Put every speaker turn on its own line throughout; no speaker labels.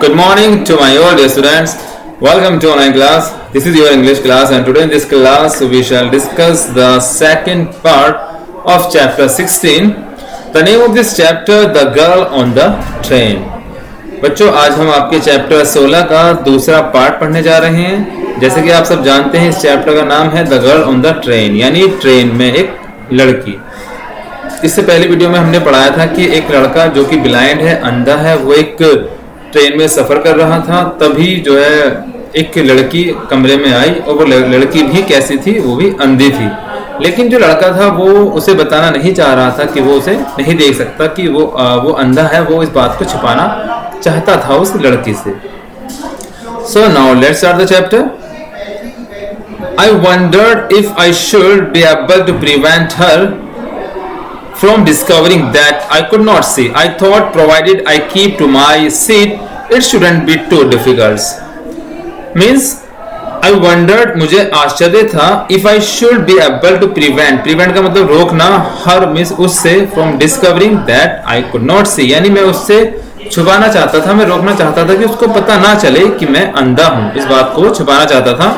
Good morning to my all dear students. Welcome to online class. This is your English class, and today in this class we shall discuss the second part of chapter 16. The name of this chapter, The Girl on the Train. बच्चों, आज हम आपके chapter 16 का दूसरा part पढ़ने जा रहे हैं। जैसे कि आप सब जानते हैं, इस चैप्टर का नाम है the girl on the train, यानी ट्रेन में एक लड़की। इससे पहले वीडियो में हमने पढ़ाया था कि एक लड़का जो कि ब्लाइंड है, अंधा है, वो एक ट्रेन में सफर कर रहा था। तभी जो है एक लड़की कमरे में आई, और वो लड़की भी कैसी थी, वो भी अंधी थी। लेकिन जो लड़का था वो उसे बताना नहीं चाह रहा था कि वो उसे नहीं देख सकता कि वो अंधा है। वो इस बात को छिपाना चाहता था उस लड़की से। So now let's start the chapter. I wondered if I should be able to prevent her from discovering that I could not see. I thought provided I keep to my seat, it shouldn't be too difficult. Means I wondered, मुझे आश्चर्य था, if I should be able to prevent का मतलब रोकना, her means उससे, from discovering that I could not see, यानी मैं उससे छुपाना चाहता था, मैं रोकना चाहता था कि उसको पता ना चले कि मैं अंधा हूँ। इस बात को छुपाना चाहता था।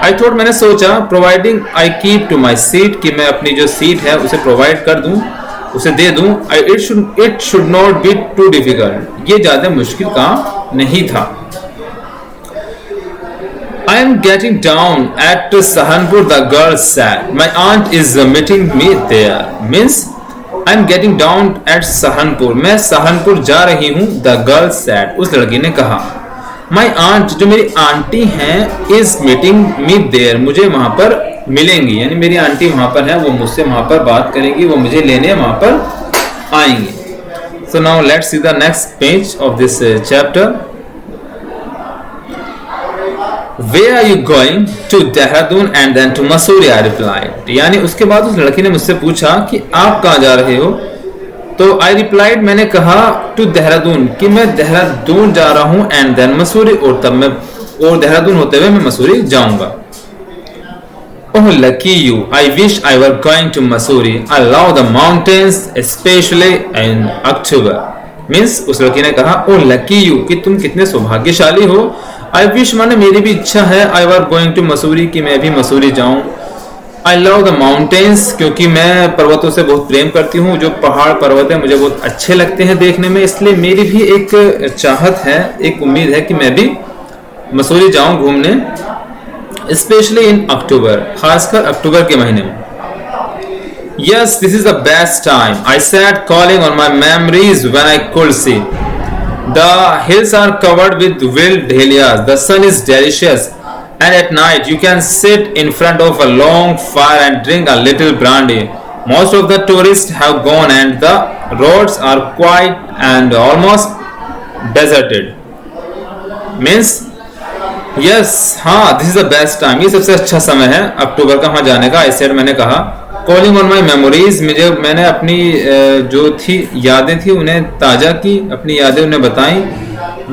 I thought, मैंने सोचा, providing I keep to my seat, कि मैं अपनी जो सीट है उसे प्रोवाइड कर दूं, उसे दे दूं। It should not be too difficult, ये ज्यादा मुश्किल काम नहीं था। I am getting down at Sahanpur, the girl said. My aunt is meeting me there. Means I am getting down at Sahanpur. मैं सहारनपुर जा रही हूँ। The girl said. उस लड़की ने कहा। My aunt, जो मेरी आंटी हैं, is meeting me there. मुझे वहाँ पर मिलेंगी, यानी मेरी आंटी वहाँ पर है, वो मुझसे वहाँ पर बात करेंगी, वो मुझे लेने वहाँ पर आएंगी। So now let's see the next page of this chapter. Where are you going? To Dehradun and then to Mussoorie, I replied. यानी उसके बाद उस लड़की ने मुझसे पूछा कि आप कहाँ जा रहे हो? तो I replied, मैंने कहा, to देहरादून, कि मैं देहरादून जा रहा हूँ, and then मसूरी, और देहरादून होते हुए मैं मसूरी जाऊंगा। Oh lucky you! I wish I were going to Mussoorie. I love the mountains, especially in October. Means उस लड़की ने कहा, oh lucky you, कि तुम कितने सौभाग्यशाली हो। I wish माने मेरी भी इच्छा है, I were going to Mussoorie, कि मैं भी मसूरी जाऊं। I love the mountains, क्योंकि मैं पर्वतों से बहुत प्रेम करती हूँ। जो पहाड़ पर्वत है मुझे बहुत अच्छे लगते हैं देखने में, इसलिए मेरी भी एक चाहत है, एक उम्मीद है कि मैं भी मसूरी जाऊं घूमने। Especially in October, खासकर अक्टूबर के महीने में। Yes, this is the best time. I sat calling on my memories when I could see. The hills are covered with wild dahlias. The sun is delicious, and at night you can sit in front of a long fire and drink a little brandy. Most of the tourists have gone, and the roads are quiet and almost deserted. Means yes, हाँ, this is the best time. ये सबसे अच्छा समय है अक्टूबर का वहाँ जाने का। I said, मैंने कहा, Calling on my memories, मैंने अपनी जो थी यादें थी उन्हें ताज़ा की, अपनी यादें उन्हें बताई।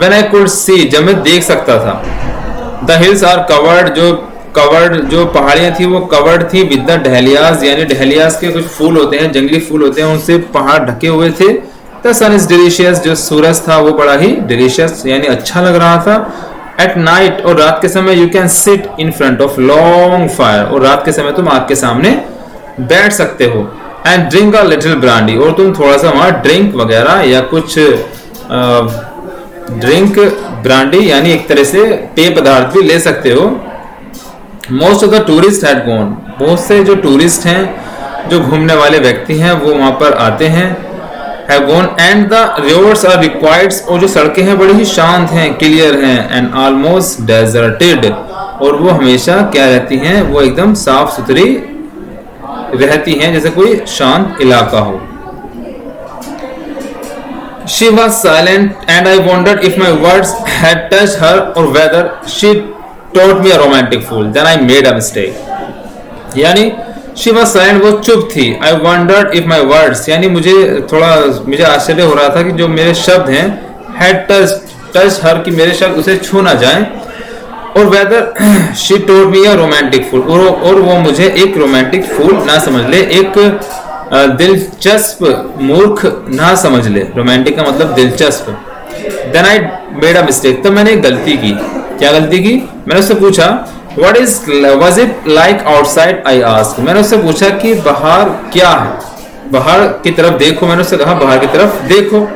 When I could see, जब मैं देख सकता था। The hills are covered, जो पहाड़ियाँ थी वो covered थी with the dahlias, यानी dahlias के कुछ फूल होते हैं, जंगली फूल होते हैं, उनसे पहाड़ ढके हुए थे। The sun is delicious, जो सूरज था वो बड़ा ही delicious, यानी अच्छा लग रहा था। At night, और रात के समय, you can sit in front of long fire, और रात के समय तुम आग के सामने बैठ सकते हो। And drink a little brandy, और तुम थोड़ा सा वहां ड्रिंक वगैरह या कुछ ड्रिंक ब्रांडी यानी एक तरह से पेय पदार्थ भी ले सकते हो। Most of the tourist had gone, बहुत से जो टूरिस्ट हैं, जो घूमने वाले व्यक्ति हैं, वो वहां पर आते हैं। Have gone, and the roads are required, और जो सड़कें हैं बड़ी ही शांत हैं, क्लियर हैं, एंड ऑलमोस्ट डेजर्टेड, और वो हमेशा क्या रहती हैं, वो एकदम साफ सुथरी रहती हैं, जैसे कोई शांत इलाका हो। She was silent and I wondered if my words had touched her or whether she taught me a romantic fool. Then I made a mistake. यानी she was silent, वो चुप थी। I wondered if my words, यानी मुझे आश्चर्य हो रहा था कि जो मेरे शब्द हैं had touched her, कि मेरे शब्द उसे छू ना जाएं, और whether she told me a romantic fool, और वो मुझे एक रोमांटिक फूल ना समझ ले, एक दिलचस्प मूर्ख ना समझ ले। रोमांटिक का मतलब दिलचस्प। Then I made a mistake, तो मैंने एक गलती की। क्या गलती की? मैंने उससे पूछा what is was it like outside, I ask, मैंने उससे पूछा कि बाहर क्या है, बाहर की तरफ देखो, मैंने उससे कहा बाहर की तरफ देखो।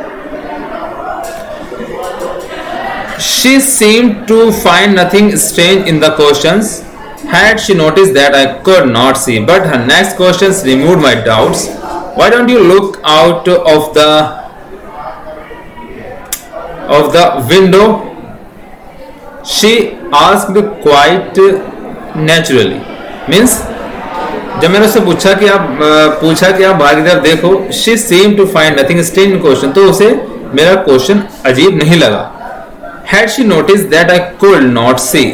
She seemed to find nothing strange in the questions. Had she noticed that I could not see, but her next questions removed my doubts. Why don't you look out of the window? She asked quite naturally. Means जब मैंने उससे पूछा कि आप बाहर की तरफ देखो, she seemed to find nothing strange in question, तो उसे मेरा क्वेश्चन अजीब नहीं लगा। Had she noticed that I could not see?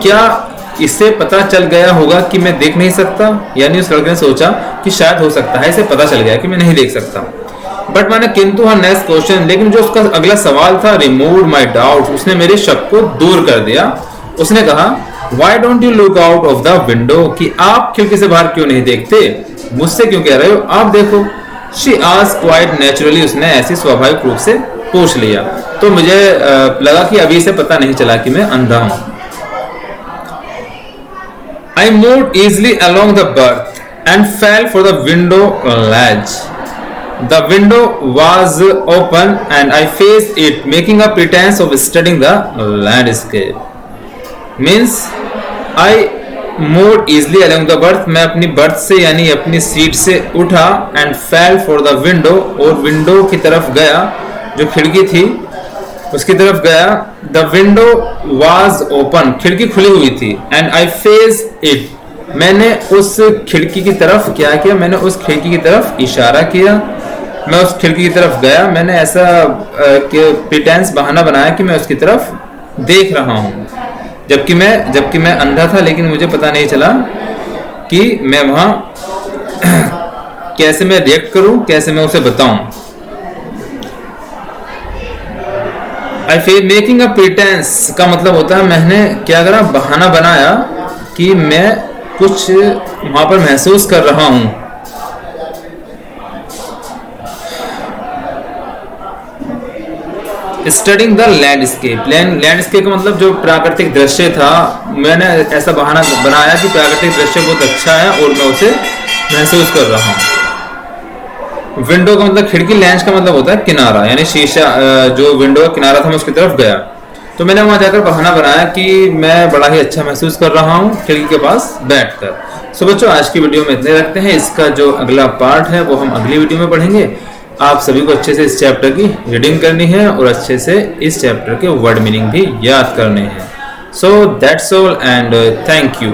क्या इसे पता चल गया होगा कि मैं देख नहीं सकता? यानी उस लड़के ने सोचा कि शायद हो सकता है इसे पता चल गया कि मैं नहीं देख सकता। बट मैंने किंतु हर नेक्स्ट क्वेश्चन, लेकिन जो उसका अगला सवाल था, रिमूव माई डाउट, उसने मेरे शक को दूर कर दिया। उसने कहा why don't you look out of the window, कि आप खिड़की से बाहर क्यों नहीं देखते? मुझसे क्यों कह रहे हो आप देखो? शी आस्क्ड क्वाइट नेचुरली, उसने ऐसी स्वाभाविक रूप से पूछ लिया। तो मुझे लगा कि अभी से पता नहीं चला कि मैं अंधा हूं। I moved easily along the berth and fell for the window ledge. The window was open and I faced it, making a pretense of studying the landscape. Means I moved easily along the berth, मैं अपनी birth से यानी अपनी seat से उठा and fell for the window, और window की तरफ गया, जो खिड़की थी उसकी तरफ गया। द विंडो वॉज ओपन, खिड़की खुली हुई थी। एंड आई फेस इट, मैंने उस खिड़की की तरफ क्या किया? मैंने उस खिड़की की तरफ इशारा किया, मैं उस खिड़की की तरफ गया। मैंने ऐसा प्रिटेंस, बहाना बनाया कि मैं उसकी तरफ देख रहा हूं, जबकि मैं अंधा था, लेकिन मुझे पता नहीं चला कि मैं वहां कैसे मैं रिएक्ट करूं, कैसे मैं उसे बताऊं। आई फेल मेकिंग अ प्रिटेंस का मतलब होता है मैंने क्या करा? बहाना बनाया कि मैं कुछ वहां पर महसूस कर रहा हूं। स्टडिंग द लैंडस्केप, लैंडस्केप का मतलब जो प्राकृतिक दृश्य था, मैंने ऐसा बहाना बनाया कि प्राकृतिक दृश्य बहुत अच्छा है और मैं उसे महसूस कर रहा हूं। विंडो का मतलब खिड़की, लेंस का मतलब होता है किनारा, यानी शीशा, जो विंडो का किनारा था मैं उसकी तरफ गया। तो मैंने वहां जाकर बहाना बनाया कि मैं बड़ा ही अच्छा महसूस कर रहा हूँ खिड़की के पास बैठकर। सो बच्चों, आज की वीडियो में इतने रखते हैं। इसका जो अगला पार्ट है वो हम अगली वीडियो में पढ़ेंगे। आप सभी को अच्छे से इस चैप्टर की रीडिंग करनी है और अच्छे से इस चैप्टर के वर्ड मीनिंग भी याद करने हैं। So that's all and thank you.